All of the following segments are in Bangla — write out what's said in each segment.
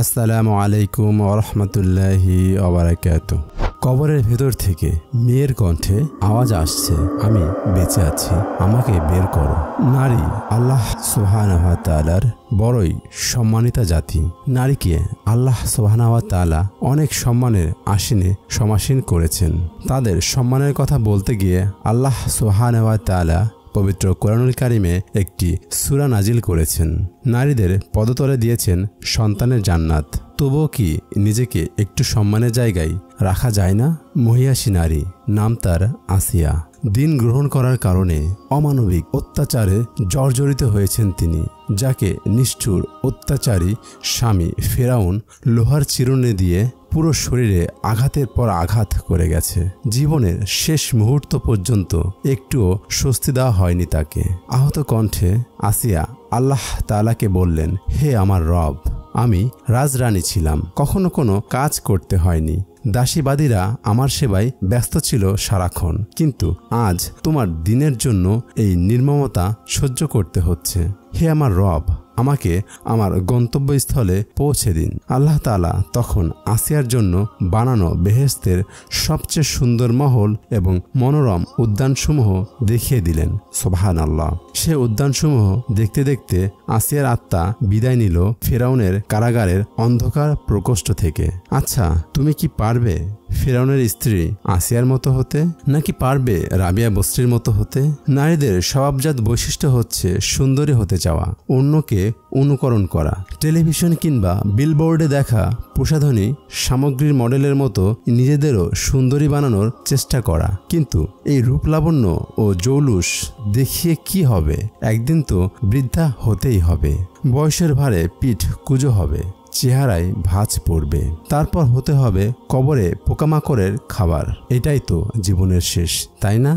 আসসালামু আলাইকুম ওয়া রাহমাতুল্লাহি ওয়া বারাকাতুহু। কবরের ভেতর থেকে মেয়ের কণ্ঠে আওয়াজ আসছে, আমি বেঁচে আছি, আমাকে বের করো। নারী আল্লাহ সুবহানাহু ওয়া তাআলার বড়ই সম্মানিতা জাতি। নারীকে আল্লাহ সুবহানাহু ওয়া তাআলা অনেক সম্মানের আসনে সমাসীন করেছেন। তাদের সম্মানের কথা বলতে গিয়ে আল্লাহ সুবহানাহু ওয়া তাআলা পবিত্র কোরআনুল কারিমে একটি সূরা নাজিল করেছেন। নারীদের পদতলে দিয়েছেন সন্তানের জান্নাত। তবুও কি নিজেকে একটু সম্মানের জায়গায় রাখা যায় না? মহিয়াসী নারী, নাম তার আসিয়া। দিন গ্রহণ করার কারণে অমানবিক অত্যাচারে জর্জরিত হয়েছেন তিনি, যাকে নিষ্ঠুর অত্যাচারী স্বামী ফেরাউন লোহার চিরুনি দিয়ে পুরো শরীরে আঘাতের পর আঘাত করে গেছে। জীবনের শেষ মুহূর্ত পর্যন্ত একটুও স্বস্তি দেওয়া হয়নি তাকে। আহত কণ্ঠে আসিয়া আল্লাহ তাআলাকে বললেন, হে আমার রব, আমি রাজরানী ছিলাম, কখনো কোনো কাজ করতে হয়নি, দাসীবাদীরা আমার সেবায় ব্যস্ত ছিল সারাক্ষণ, কিন্তু আজ তোমার দিনের জন্য এই নির্মমতা সহ্য করতে হচ্ছে। হে আমার রব, আমাকে আমার গন্তব্যস্থলে পৌঁছে দিন। আল্লাহ তাআলা তখন আসিয়ার জন্য বানানো বেহেশতের সবচেয়ে সুন্দর মহল এবং মনোরম উদ্যানসমূহ দেখিয়ে দিলেন। সুবহানাল্লাহ। সে উদ্যানসমূহ দেখতে দেখতে আসিয়ার আত্মা বিদায় নিল ফেরাউনের কারাগারের অন্ধকার প্রকোষ্ঠ থেকে। আচ্ছা, তুমি কি পারবে ফেরাউনের স্ত্রী আসিয়ার মতো হতে, নাকি পারবে রাবিয়া বস্রির মতো হতে? নারীদের স্বভাবজাত বৈশিষ্ট্য হচ্ছে সুন্দরী হতে চাওয়া, অন্যকে অনুকরণ করা, টেলিভিশন কিংবা বিলবোর্ডে দেখা প্রসাধনী সামগ্রীর মডেলের মতো নিজেদেরও সুন্দরী বানানোর চেষ্টা করা। কিন্তু এই রূপলাবণ্য ও জৌলুস দেখিয়ে কি হবে? একদিন তো বৃদ্ধা হতেই হবে। বয়সের ভারে পিঠ কুঁজো হবে, চেহারায় ভাঁজ পড়বে, তারপর হতে হবে কবরে পোকামাকড়ের খাবার। এটাই তো জীবনের শেষ, তাই না?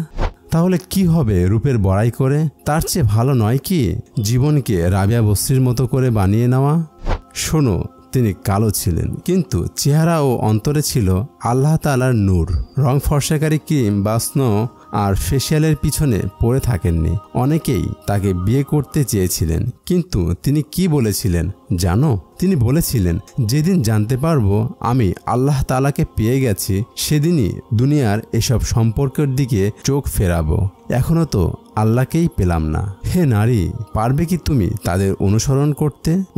তাহলে কি হবে রূপের বড়াই করে? তার চেয়ে ভালো নয় কি জীবনকে রাবিয়া বস্রির মতো করে বানিয়ে নেওয়া? শোনো, তিনি কালো ছিলেন, কিন্তু চেহারা ও অন্তরে ছিল আল্লাহ তাআলার নূর। রং ফর্সাকারী ক্রিম বা স্নো আর ফেসিয়ালের পিছনে পড়ে থাকেননি। অনেকেই তাকে বিয়ে করতে চেয়েছিলেন, কিন্তু তিনি কি বলেছিলেন জানো? তিনি বলেছিলেন, যেদিন জানতে পারবো আমি আল্লাহ তাআলাকে পেয়ে গেছি, সেদিনই দুনিয়ার এসব সম্পর্কের দিকে চোখ ফেরাবো। এখনো তো আল্লাহকেই পেলাম না। হে নারী, পারবে কি তুমি তাদের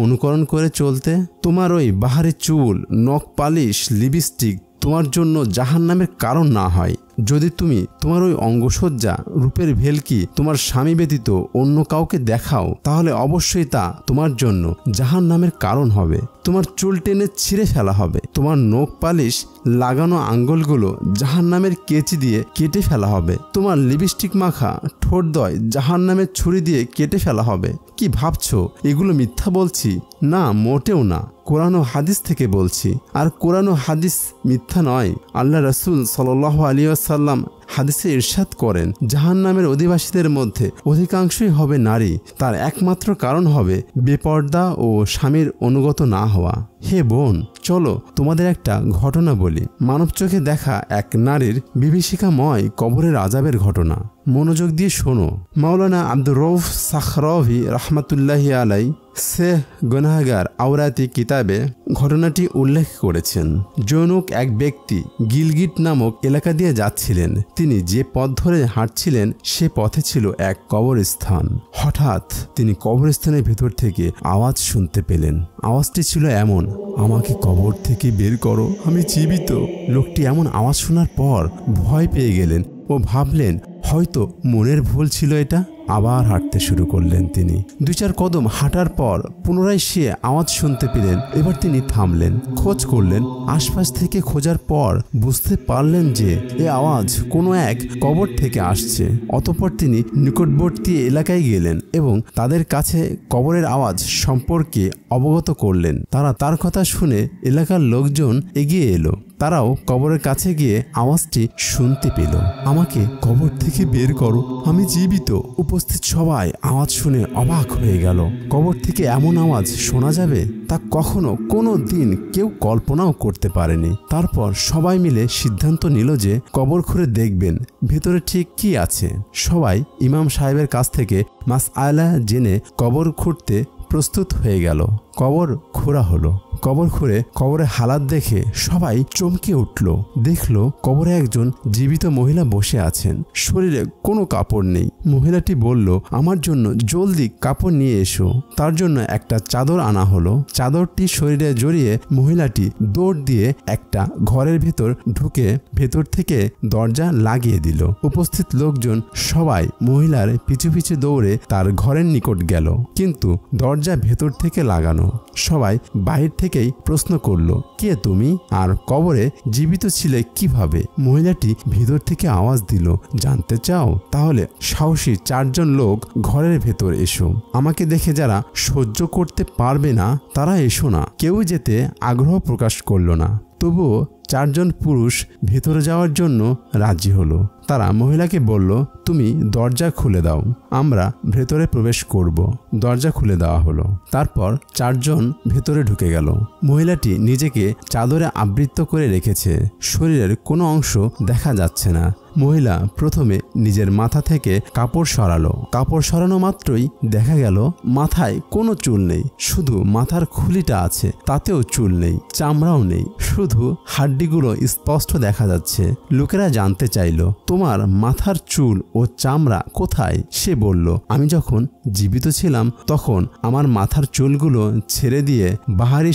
অনুকরণ করে চলতে? তোমার ওই বাহারি চুল, নখ পালিশ, লিপস্টিক তোমার জন্য জাহান্নামের কারণ না হয়। যদি তুমি তোমার ওই অঙ্গসজ্জা, রূপের ভেলকি তোমার স্বামী ব্যতীত অন্য কাউকে দেখাও, তাহলে অবশ্যই তা তোমার জন্য জাহান্নামের কারণ হবে। তোমার চুল টেনে ছিঁড়ে ফেলা হবে, তোমার নখ পালিশ লাগানো আঙ্গুলগুলো জাহান্নামের কেচি দিয়ে কেটে ফেলা হবে, তোমার লিপস্টিক মাখা ঠোঁটদ্বয় জাহান্নামের ছুরি দিয়ে কেটে ফেলা হবে। কি ভাবছো এগুলো মিথ্যা বলছি? না, মোটেও না। কোরআন ও হাদিস থেকে বলছি, আর কোরআন ও হাদিস মিথ্যা নয়। আল্লাহ রাসূল সাল্লাল্লাহু আলাইহি ওয়াসাল্লাম হাদিসে ইরশাদ করেন, জাহান্নামের অধিবাসীদের মধ্যে অধিকাংশই হবে নারী। তার একমাত্র কারণ হবে বেপর্দা ও স্বামীর অনুগত না হওয়া। হে বোন, চলো তোমাদের একটা ঘটনা বলি। মানব চোখে দেখা এক নারীর বিভীষিকাময় কবরের আযাবের ঘটনা। মনোযোগ দিয়ে শোনো। মাওলানা আব্দুর রউফ সাখরাভি রাহমাতুল্লাহি আলাই শেহ গুনাহগার আওরাতি কিতাবে ঘটনাটি উল্লেখ করেছেন। জনক এক ব্যক্তি গিলগিট নামক এলাকা দিয়ে যাচ্ছিলেন। তিনি যে পথ ধরে হাঁটছিলেন সে পথে ছিল এক কবরস্থান। হঠাৎ তিনি কবরস্থানের ভেতর থেকে আওয়াজ শুনতে পেলেন। আওয়াজটি ছিল এমন, আমাকে কবর থেকে বের করো, আমি জীবিত। লোকটি এমন আওয়াজ শোনার পর ভয় পেয়ে গেলেন ও ভাবলেন হয়তো মনের ভুল ছিল এটা। আবার হাঁটতে শুরু করলেন তিনি। 2-4 কদম হাঁটার পর পুনরায় সে আওয়াজ শুনতে পেলেন। এবার তিনি থামলেন, খোঁজ করলেন। আশপাশ থেকে খোঁজার পর বুঝতে পারলেন যে এ আওয়াজ কোনো এক কবর থেকে আসছে। অতঃপর তিনি নিকটবর্তী এলাকায় গেলেন এবং তাদের কাছে কবরের আওয়াজ সম্পর্কে অবগত করলেন। তারা তার কথা শুনে এলাকার লোকজন এগিয়ে এলো। তারাও কবরের কাছে গিয়ে আওয়াজটি শুনতে পেল, আমাকে কবর থেকে বের করো, আমি জীবিত। উপস্থিত সবাই আওয়াজ শুনে অবাক হয়ে গেল। কবর থেকে এমন আওয়াজ শোনা যাবে তা কখনো কোনো দিন কেউ কল্পনাও করতে পারেনি। তারপর সবাই মিলে সিদ্ধান্ত নিল যে কবর খুঁড়ে দেখবেন ভেতরে ঠিক কি আছে। সবাই ইমাম সাহেবের কাছ থেকে মাসআলা জেনে কবর খুঁড়তে প্রস্তুত হয়ে গেল। কবর খোঁড়া হলো। কবর খুঁড়ে কবরের হালাত দেখে সবাই চমকে উঠল। দেখলো কবরে একজন জীবিত মহিলা বসে আছেন, শরীরে কোনো কাপড় নেই। মহিলাটি বলল, আমার জন্য জলদি কাপড় নিয়ে এসো। তার জন্য একটা চাদর আনা হলো। চাদরটি শরীরে জড়িয়ে মহিলাটি দৌড় দিয়ে একটা ঘরের ভেতর ঢুকে ভেতর থেকে দরজা লাগিয়ে দিল। উপস্থিত লোকজন সবাই মহিলার পিছু পিছু দৌড়ে তার ঘরের নিকট গেল, কিন্তু দরজা ভেতর থেকে লাগানো। সবাই বাহির থেকেই প্রশ্ন করলো, কে তুমি, আর কবরে জীবিত ছিলে কিভাবে? মহিলাটি ভেতর থেকে আওয়াজ দিল, জানতে চাও? তাহলে সাহসী 4 জন লোক ঘরের ভেতর এসো। আমাকে দেখে যারা সহ্য করতে পারবে না তারা এসো না। কেউ যেতে আগ্রহ প্রকাশ করলো না। তবুও 4 জন পুরুষ ভেতরে যাওয়ার জন্য রাজি হলো। তারা মহিলাকে বলল, তুমি দরজা খুলে দাও, আমরা ভেতরে প্রবেশ করব। দরজা খুলে দেওয়া হলো। তারপর 4 জন ভেতরে ঢুকে গেল। মহিলাটি নিজেকে চাদরে আবৃত করে রেখেছে, শরীরের কোনো অংশ দেখা যাচ্ছে না। মহিলা প্রথমে নিজের মাথা থেকে কাপড় সরালো। কাপড় সরানো মাত্রই দেখা গেল মাথায় কোনো চুল নেই, শুধু মাথার খুলিটা আছে, তাতেও চুল নেই, চামড়াও নেই, শুধু হাড্ডিগুলো স্পষ্ট দেখা যাচ্ছে। লোকেরা জানতে চাইল, তোমার মাথার চুল ও চামড়া কোথায়? সে বলল, আমি যখন জীবিত ছিলাম তখন আমার মাথার চুলগুলো ছেড়ে দিয়ে বাহারি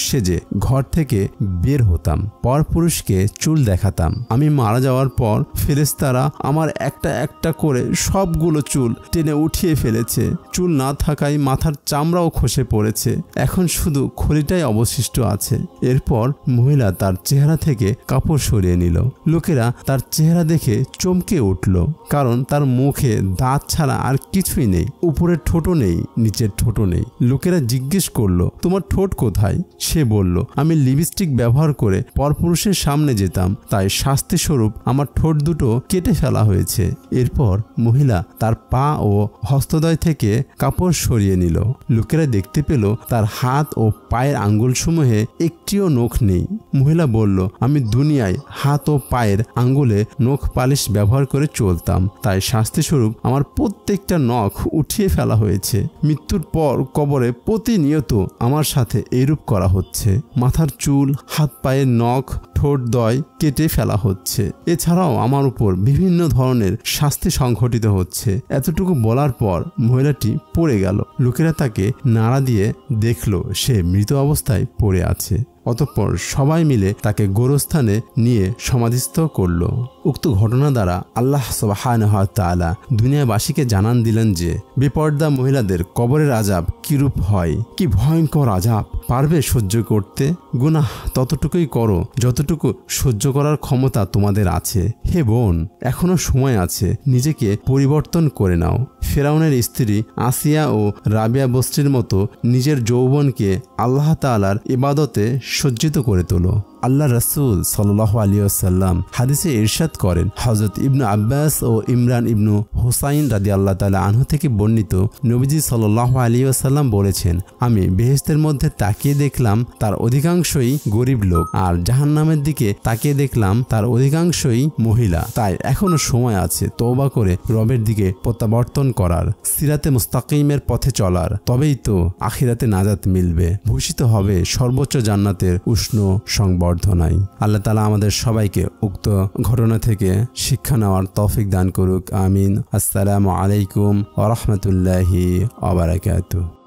সেজে ঘর থেকে বের হতাম, পরপুরুষকে চুল দেখাতাম। আমি মারা যাওয়ার পর ফেরেশতারা আমার একটা একটা করে সবগুলো চুল টেনে উঠিয়ে ফেলেছে। চুল না থাকায় মাথার চামড়াও খসে পড়েছে, এখন শুধু খড়িটাই অবশিষ্ট আছে। এরপর মহিলা তার চেহারা থেকে কাপড় সরিয়ে নিল। লোকেরা তার চেহারা দেখে চমকে উঠল, কারণ তার মুখে দাঁত ছাড়া আর কিছুই নেই। উপরের ঠোঁটও নেই, নিচের ঠোঁটও নেই। লোকেরা জিজ্ঞেস করলো, তোমার ঠোঁট কোথায়? সে বলল, আমি লিপস্টিক ব্যবহার করে পরপুরুষের সামনে যেতাম, তাই শাস্তি স্বরূপ আমার ঠোঁট দুটো কেটে ফেলা হয়েছে। এরপর মহিলা তার পা ও হস্তদ্বয় থেকে কাপড় সরিয়ে নিল। লোকেরা দেখতে পেল তার হাত ও পায়ের আঙ্গুলসমূহে একটিও নখ নেই। মহিলা বলল, আমি দুনিয়ায় হাত ও পায়ের আঙ্গুলে নখ পালিশ ব্যবহার করে চলতাম, তাই শাস্তি স্বরূপ আমার প্রত্যেকটা নখ উঠিয়ে ফেলা হয়েছে। মৃত্যুর পর কবরে প্রতিনিয়ত আমার সাথে এইরূপ করা হচ্ছে। মাথার চুল, হাত পায়ের নখ, ঠোঁটদ্বয় কেটে ফেলা হচ্ছে। এছাড়াও আমার উপর বিভিন্ন ধরনের শাস্তি সংঘটিত হচ্ছে। এতটুকু বলার পর মহিলাটি পড়ে গেল। লোকেরা তাকে নাড়া দিয়ে দেখলো সে মৃত অবস্থায় পড়ে আছে। অতঃপর সবাই মিলে তাকে গোরস্থানে নিয়ে সমাধিস্থ করল। উক্ত ঘটনা দ্বারা আল্লাহ সুবহানাহু ওয়া তাআলা দুনিয়াবাসীকে জানান দিলেন যে বেপর্দা মহিলাদের কবরের আযাব কিরূপ হয়, কি ভয়ঙ্কর আযাব। পারবে সহ্য করতে? গুনাহ ততটুকুই করো যতটুকু সহ্য করার ক্ষমতা তোমাদের আছে। হে বোন, এখনো সময় আছে, নিজেকে পরিবর্তন করে নাও। ফেরাউনের স্ত্রী আসিয়া ও রাবিয়া বস্তির মতো নিজের যৌবনকে আল্লাহ তাআলার ইবাদতে সজ্জিত করে তোলো। আল্লাহ রাসূল সাল্লাল্লাহু আলাইহি ওয়াসাল্লাম হাদিসে ইরশাদ করেন, হযরত ইবনু আব্বাস ও ইমরান ইবনু হুসাইন রাদিয়াল্লাহু তাআলা আনহু থেকে বর্ণিত, নবীজি সাল্লাল্লাহু আলাইহি ওয়াসাল্লাম বলেছেন, আমি বেহেশতের মধ্যে তাকিয়ে দেখলাম তার অধিকাংশই গরিব লোক, আর জাহান্নামের দিকে তাকিয়ে দেখলাম তার অধিকাংশই মহিলা। তাই এখনো সময় আছে তওবা করে রবের দিকে প্রত্যাবর্তন করার, সিরাতে মুস্তাকিমের পথে চলার। তবেই তো আখিরাতে নাজাত মিলবে, ভূষিত হবে সর্বোচ্চ জান্নাতের উষ্ণ সংবর্ধনায়। আল্লাহ তাআলা আমাদের সবাইকে উক্ত ঘটনা থেকে শিক্ষা নেওয়ার তৌফিক দান করুক। আমিন। আসসালামু আলাইকুম ওয়া রাহমাতুল্লাহি ওয়া বারাকাতুহু।